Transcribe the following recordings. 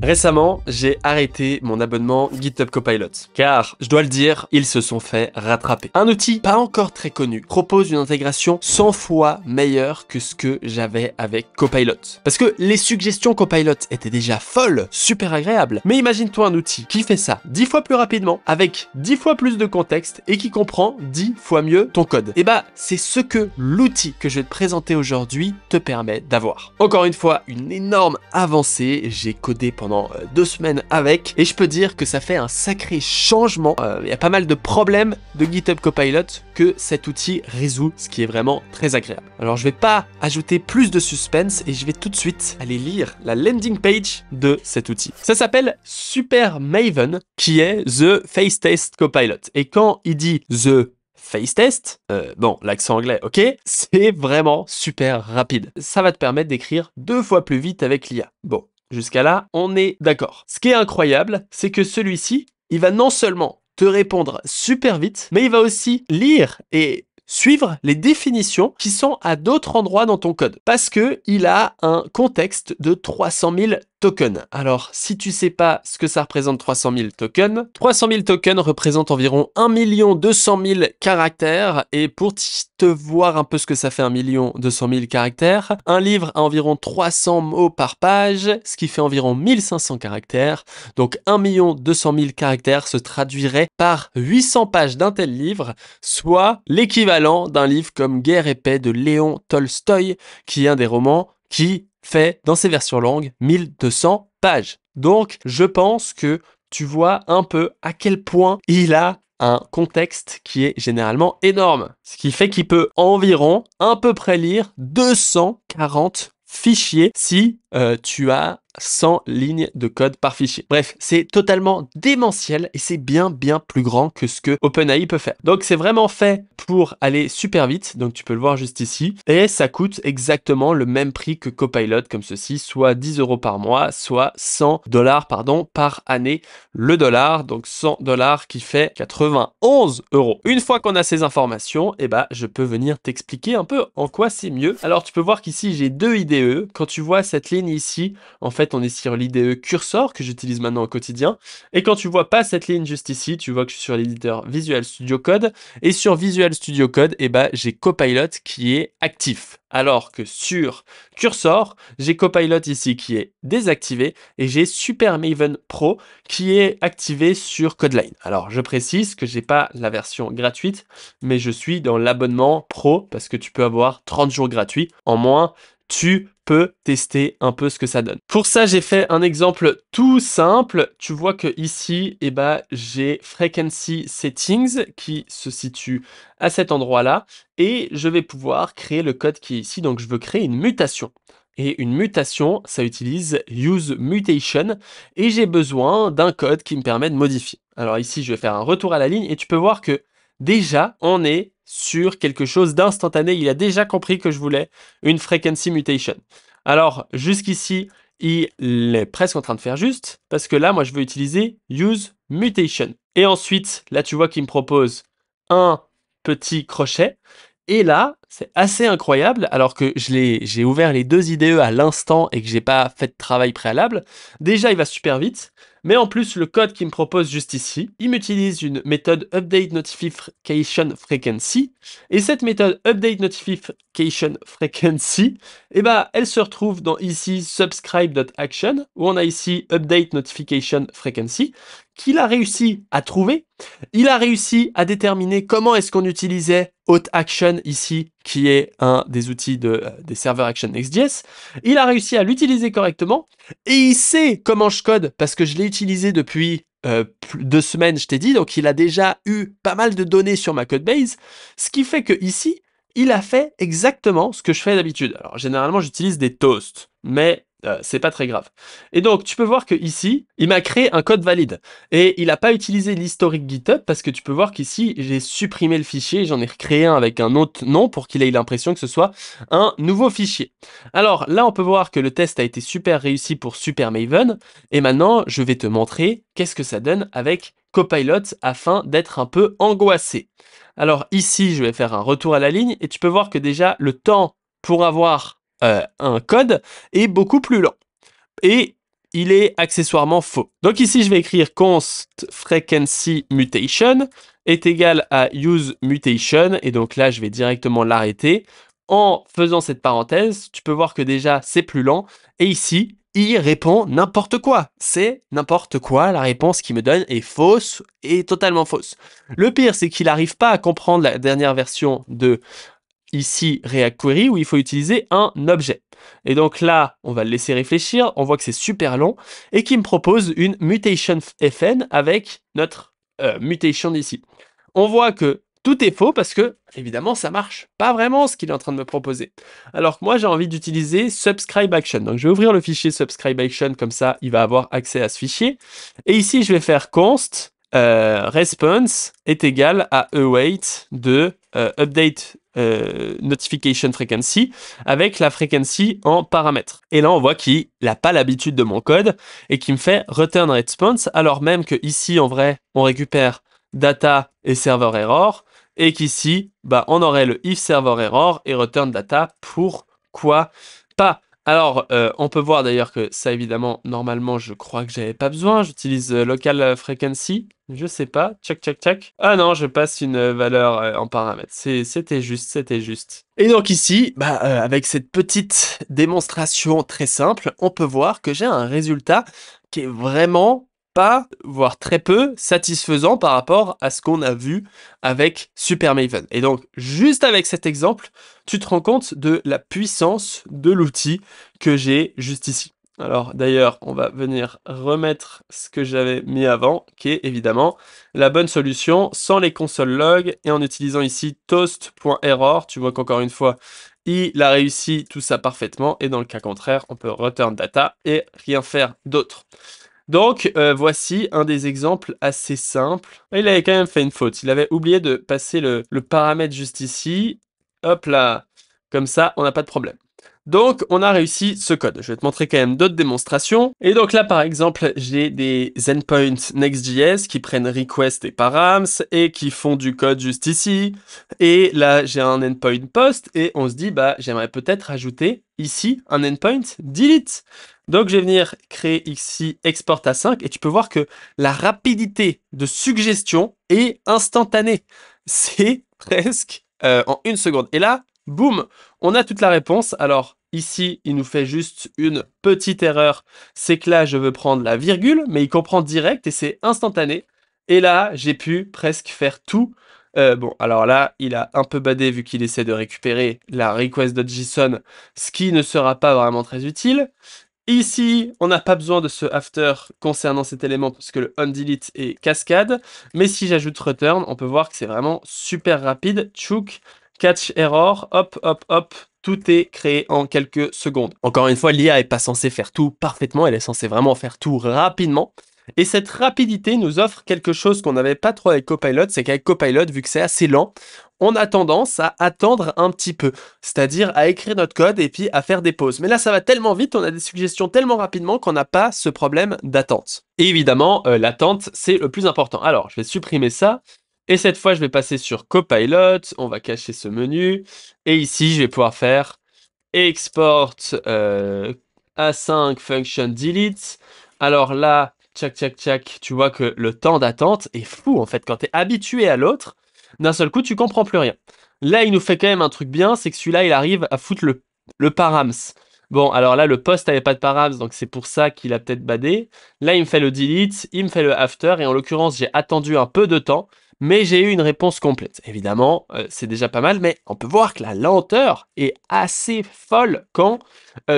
Récemment, j'ai arrêté mon abonnement GitHub Copilot, car, je dois le dire, ils se sont fait rattraper. Un outil pas encore très connu propose une intégration 100 fois meilleure que ce que j'avais avec Copilot. Parce que les suggestions Copilot étaient déjà folles, super agréables, mais imagine-toi un outil qui fait ça 10 fois plus rapidement, avec 10 fois plus de contexte et qui comprend 10 fois mieux ton code. Et bah, c'est ce que l'outil que je vais te présenter aujourd'hui te permet d'avoir. Encore une fois, une énorme avancée, j'ai codé pendant 2 semaines avec, et je peux dire que ça fait un sacré changement. Il y a pas mal de problèmes de GitHub Copilot que cet outil résout, ce qui est vraiment très agréable. Alors je vais pas ajouter plus de suspense et je vais tout de suite aller lire la landing page de cet outil. Ça s'appelle Super Maven, qui est The Face Test Copilot. Et quand il dit The Face Test, bon, l'accent anglais, ok, c'est vraiment super rapide. Ça va te permettre d'écrire 2 fois plus vite avec l'IA. Bon, jusqu'à là, on est d'accord. Ce qui est incroyable, c'est que celui-ci, il va non seulement te répondre super vite, mais il va aussi lire et suivre les définitions qui sont à d'autres endroits dans ton code. Parce que il a un contexte de 300 000 tokens. Alors, si tu sais pas ce que ça représente 300 000 tokens, 300 000 tokens représentent environ 1 200 000 caractères. Et pour te voir un peu ce que ça fait 1 200 000 caractères, un livre a environ 300 mots par page, ce qui fait environ 1500 caractères. Donc 1 200 000 caractères se traduirait par 800 pages d'un tel livre, soit l'équivalent d'un livre comme Guerre et paix de Léon Tolstoï, qui est un des romans qui fait, dans ses versions longues, 1200 pages. Donc, je pense que tu vois un peu à quel point il a un contexte qui est généralement énorme. Ce qui fait qu'il peut environ, à peu près lire 240 fichiers si tu as 100 lignes de code par fichier. Bref, c'est totalement démentiel et c'est bien plus grand que ce que OpenAI peut faire. Donc c'est vraiment fait pour aller super vite, donc tu peux le voir juste ici, et ça coûte exactement le même prix que Copilot comme ceci, soit 10 € par mois, soit 100 $, pardon, par année. Le dollar, donc 100 $ qui fait 91 €. Une fois qu'on a ces informations, eh ben, je peux venir t'expliquer un peu en quoi c'est mieux. Alors tu peux voir qu'ici j'ai 2 IDE. Quand tu vois cette ligne ici, en fait on est sur l'IDE Cursor que j'utilise maintenant au quotidien, et quand tu vois pas cette ligne juste ici, tu vois que je suis sur l'éditeur Visual Studio Code, et sur Visual Studio Code, eh ben, j'ai Copilot qui est actif. Alors que sur Cursor, j'ai Copilot ici qui est désactivé et j'ai Super Maven Pro qui est activé sur Codeline. Alors je précise que j'ai pas la version gratuite, mais je suis dans l'abonnement Pro parce que tu peux avoir 30 jours gratuits. En moins, tu peux tester un peu ce que ça donne. Pour ça, j'ai fait un exemple tout simple. Tu vois que ici, eh ben, j'ai Frequency Settings qui se situe à cet endroit-là et je vais pouvoir créer le code qui est ici. Donc, je veux créer une mutation. Et une mutation, ça utilise Use Mutation et j'ai besoin d'un code qui me permet de modifier. Alors ici, je vais faire un retour à la ligne et tu peux voir que déjà, on est sur quelque chose d'instantané. Il a déjà compris que je voulais une frequency mutation. Alors, jusqu'ici, il est presque en train de faire juste, parce que là, moi, je veux utiliser use mutation. Et ensuite, là, tu vois qu'il me propose un petit crochet. Et là, c'est assez incroyable, alors que j'ai ouvert les 2 IDE à l'instant et que j'ai pas fait de travail préalable. Déjà, il va super vite. Mais en plus, le code qu'il me propose juste ici, il m'utilise une méthode Update Notification Frequency. Et cette méthode Update Notification Frequency, eh ben, elle se retrouve dans ici subscribe.action, où on a ici Update Notification Frequency, qu'il a réussi à trouver. Il a réussi à déterminer comment est-ce qu'on utilisait AuthAction ici, qui est un des outils des serveurs Action Next.js. Il a réussi à l'utiliser correctement et il sait comment je code parce que je l'ai utilisé depuis 2 semaines, je t'ai dit. Donc il a déjà eu pas mal de données sur ma codebase, ce qui fait que ici, il a fait exactement ce que je fais d'habitude. Alors généralement, j'utilise des toasts, mais c'est pas très grave. Et donc, tu peux voir que ici, il m'a créé un code valide. Et il n'a pas utilisé l'historique GitHub parce que tu peux voir qu'ici, j'ai supprimé le fichier. J'en ai recréé un avec un autre nom pour qu'il ait l'impression que ce soit un nouveau fichier. Alors là, on peut voir que le test a été super réussi pour Super Maven. Et maintenant, je vais te montrer qu'est-ce que ça donne avec Copilot afin d'être un peu angoissé. Alors ici, je vais faire un retour à la ligne et tu peux voir que déjà, le temps pour avoir un code est beaucoup plus lent. Et il est accessoirement faux. Donc ici, je vais écrire const frequency mutation est égal à use mutation, et donc là, je vais directement l'arrêter. En faisant cette parenthèse, tu peux voir que déjà, c'est plus lent, et ici, il répond n'importe quoi. C'est n'importe quoi, la réponse qu'il me donne est fausse, et totalement fausse. Le pire, c'est qu'il n'arrive pas à comprendre la dernière version de ici React Query où il faut utiliser un objet. Et donc là, on va le laisser réfléchir, on voit que c'est super long, et qui me propose une mutation fn avec notre mutation d'ici. On voit que tout est faux parce que, évidemment, ça marche pas vraiment ce qu'il est en train de me proposer. Alors que moi, j'ai envie d'utiliser subscribe action. Donc, je vais ouvrir le fichier subscribe action, comme ça, il va avoir accès à ce fichier. Et ici, je vais faire const response est égal à await de update notification frequency avec la frequency en paramètre. Et là, on voit qu'il n'a pas l'habitude de mon code et qui me fait return response, alors même que ici, en vrai, on récupère data et server error, et qu'ici, bah, on aurait le if server error et return data. Pourquoi pas? Alors, on peut voir d'ailleurs que ça, évidemment, normalement, je crois que j'avais pas besoin. J'utilise local frequency. Je sais pas. Tchac, tchac, tchac. Ah non, je passe une valeur en paramètre. C'était juste, c'était juste. Et donc ici, bah, avec cette petite démonstration très simple, on peut voir que j'ai un résultat qui est vraiment pas, voire très peu, satisfaisant par rapport à ce qu'on a vu avec Super Maven. Et donc, juste avec cet exemple, tu te rends compte de la puissance de l'outil que j'ai juste ici. Alors d'ailleurs, on va venir remettre ce que j'avais mis avant, qui est évidemment la bonne solution, sans les console log, et en utilisant ici toast.error. Tu vois qu'encore une fois, il a réussi tout ça parfaitement, et dans le cas contraire, on peut return data et rien faire d'autre. Donc, voici un des exemples assez simples. Il avait quand même fait une faute. Il avait oublié de passer le paramètre juste ici. Hop là, comme ça, on n'a pas de problème. Donc, on a réussi ce code. Je vais te montrer quand même d'autres démonstrations. Et donc là, par exemple, j'ai des endpoints Next.js qui prennent request et params et qui font du code juste ici. Et là, j'ai un endpoint post et on se dit, bah, j'aimerais peut-être ajouter ici un endpoint delete. Donc, je vais venir créer ici export à 5 et tu peux voir que la rapidité de suggestion est instantanée. C'est presque en une seconde. Et là, boum, on a toute la réponse. Alors, ici, il nous fait juste une petite erreur. C'est que là, je veux prendre la virgule, mais il comprend direct et c'est instantané. Et là, j'ai pu presque faire tout. Bon, alors là, il a un peu badé vu qu'il essaie de récupérer la request.json, ce qui ne sera pas vraiment très utile. Ici, on n'a pas besoin de ce after concernant cet élément parce que le onDelete est cascade. Mais si j'ajoute return, on peut voir que c'est vraiment super rapide. Chook, catch error, hop, hop, hop. Tout est créé en quelques secondes. Encore une fois, l'IA n'est pas censée faire tout parfaitement, elle est censée vraiment faire tout rapidement. Et cette rapidité nous offre quelque chose qu'on n'avait pas trop avec Copilot, c'est qu'avec Copilot, vu que c'est assez lent, on a tendance à attendre un petit peu, c'est-à-dire à écrire notre code et puis à faire des pauses. Mais là, ça va tellement vite, on a des suggestions tellement rapidement qu'on n'a pas ce problème d'attente. Et évidemment, l'attente, c'est le plus important. Alors, je vais supprimer ça. Et cette fois, je vais passer sur Copilot, on va cacher ce menu. Et ici, je vais pouvoir faire export A5 function delete. Alors là, tchac, tchac, tchac, tu vois que le temps d'attente est fou en fait. Quand tu es habitué à l'autre, d'un seul coup, tu comprends plus rien. Là, il nous fait quand même un truc bien, c'est que celui-là, il arrive à foutre le params. Bon, alors là, le post n'avait pas de params, donc c'est pour ça qu'il a peut-être badé. Là, il me fait le delete, il me fait le after, et en l'occurrence, j'ai attendu un peu de temps, mais j'ai eu une réponse complète. Évidemment, c'est déjà pas mal, mais on peut voir que la lenteur est assez folle quand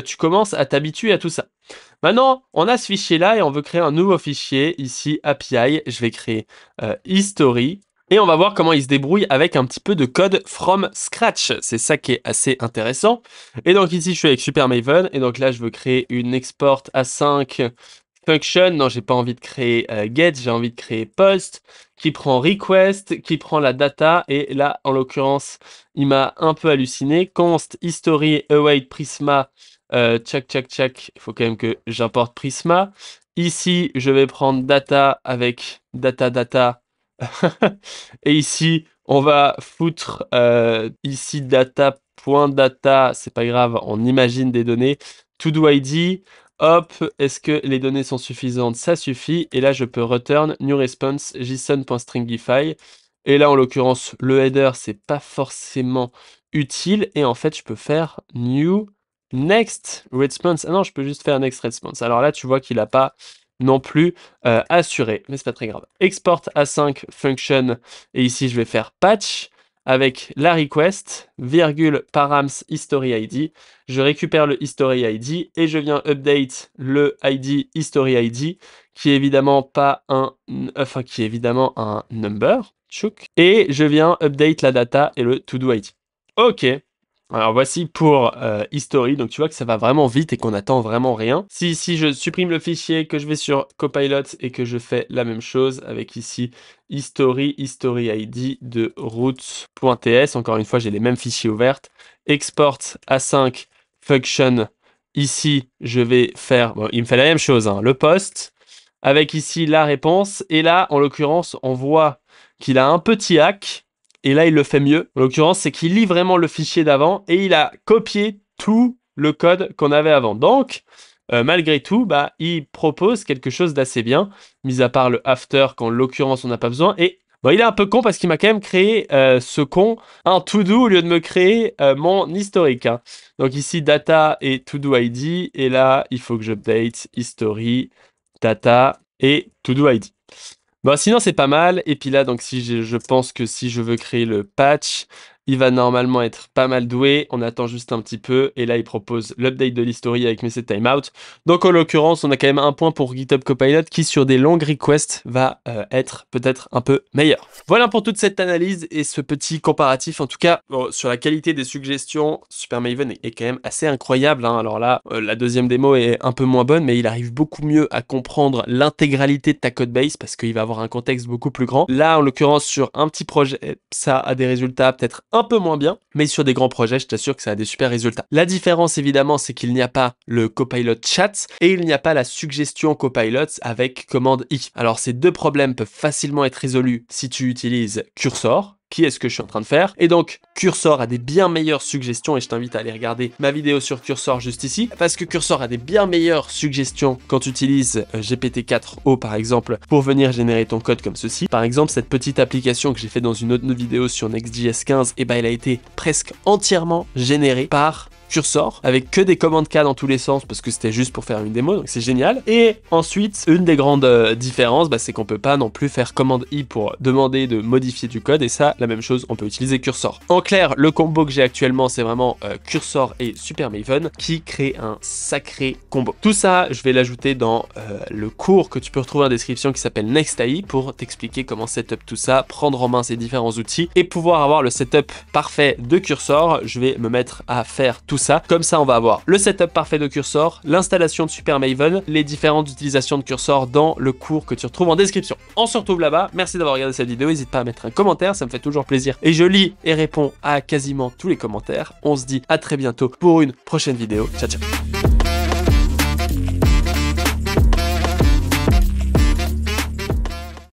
tu commences à t'habituer à tout ça. Maintenant, on a ce fichier-là et on veut créer un nouveau fichier, ici API. Je vais créer history. Et on va voir comment il se débrouille avec un petit peu de code from scratch. C'est ça qui est assez intéressant. Et donc ici, je suis avec Super Maven. Et donc là, je veux créer une export A5 function. Non, j'ai pas envie de créer get, j'ai envie de créer post qui prend request, qui prend la data. Et là, en l'occurrence, il m'a un peu halluciné. Const history await prisma. Tchac, tchac, tchac. Il faut quand même que j'importe prisma. Ici, je vais prendre data avec data, data. Et ici, on va foutre ici data.data, c'est pas grave, on imagine des données. To-do ID, Hop, est-ce que les données sont suffisantes? Ça suffit. Et là, je peux return new response json.stringify. Et là, en l'occurrence, le header, c'est pas forcément utile. Et en fait, je peux faire new next response. Ah non, je peux juste faire next response. Alors là, tu vois qu'il n'a pas non plus assuré, mais c'est pas très grave. Export A5 function. Et ici, je vais faire patch avec la request, virgule params history ID. Je récupère le history ID et je viens update le ID history ID qui est évidemment pas un, enfin qui est évidemment un number, chouk. Et je viens update la data et le to do ID. Ok. Alors voici pour History, donc tu vois que ça va vraiment vite et qu'on attend vraiment rien. Si ici je supprime le fichier, que je vais sur Copilot et que je fais la même chose avec ici History ID de root.ts, encore une fois j'ai les mêmes fichiers ouverts, export A5 function, ici je vais faire, bon il me fait la même chose, hein, le post, avec ici la réponse, et là en l'occurrence on voit qu'il a un petit hack. Et là, il le fait mieux. En l'occurrence, c'est qu'il lit vraiment le fichier d'avant et il a copié tout le code qu'on avait avant. Donc, malgré tout, bah, il propose quelque chose d'assez bien, mis à part le after, qu'en l'occurrence, on n'a pas besoin. Et bon, il est un peu con parce qu'il m'a quand même créé ce con, un to-do au lieu de me créer mon historique. Hein. Donc ici, data et to-do ID. Et là, il faut que j'update history, data et to-do ID. Bon, sinon c'est pas mal. Et puis là, donc si je pense que si je veux créer le patch, il va normalement être pas mal doué. On attend juste un petit peu. Et là, il propose l'update de l'history avec message timeout. Donc en l'occurrence, on a quand même un point pour GitHub Copilot qui, sur des longues requests, va être peut-être un peu meilleur. Voilà pour toute cette analyse et ce petit comparatif. En tout cas, bon, sur la qualité des suggestions, SuperMaven est quand même assez incroyable. Hein. Alors là, la deuxième démo est un peu moins bonne, mais il arrive beaucoup mieux à comprendre l'intégralité de ta codebase parce qu'il va avoir un contexte beaucoup plus grand. Là, en l'occurrence, sur un petit projet, ça a des résultats peut-être un peu moins bien, mais sur des grands projets, je t'assure que ça a des super résultats. La différence, évidemment, c'est qu'il n'y a pas le Copilot Chat et il n'y a pas la suggestion Copilot avec commande I. Alors, ces deux problèmes peuvent facilement être résolus si tu utilises Cursor, qui est ce que je suis en train de faire. Et donc, Cursor a des bien meilleures suggestions, et je t'invite à aller regarder ma vidéo sur Cursor juste ici, parce que Cursor a des bien meilleures suggestions quand tu utilises GPT-4o par exemple, pour venir générer ton code comme ceci. Par exemple, cette petite application que j'ai fait dans une autre vidéo sur Next.js 15, et ben elle a été presque entièrement générée par Cursor, avec que des commandes K dans tous les sens, parce que c'était juste pour faire une démo, donc c'est génial. Et ensuite, une des grandes différences, c'est qu'on peut pas non plus faire commande I pour demander de modifier du code, et ça, la même chose, on peut utiliser Cursor. En clair, le combo que j'ai actuellement, c'est vraiment Cursor et SuperMaven, qui crée un sacré combo. Tout ça, je vais l'ajouter dans le cours que tu peux retrouver en description, qui s'appelle NextAI, pour t'expliquer comment setup tout ça, prendre en main ces différents outils, et pouvoir avoir le setup parfait de Cursor. Je vais me mettre à faire tout ça. Comme ça, on va avoir le setup parfait de Cursor, l'installation de SuperMaven, les différentes utilisations de Cursor dans le cours que tu retrouves en description. On se retrouve là-bas. Merci d'avoir regardé cette vidéo. N'hésite pas à mettre un commentaire, ça me fait toujours plaisir. Et je lis et réponds à quasiment tous les commentaires. On se dit à très bientôt pour une prochaine vidéo. Ciao, ciao.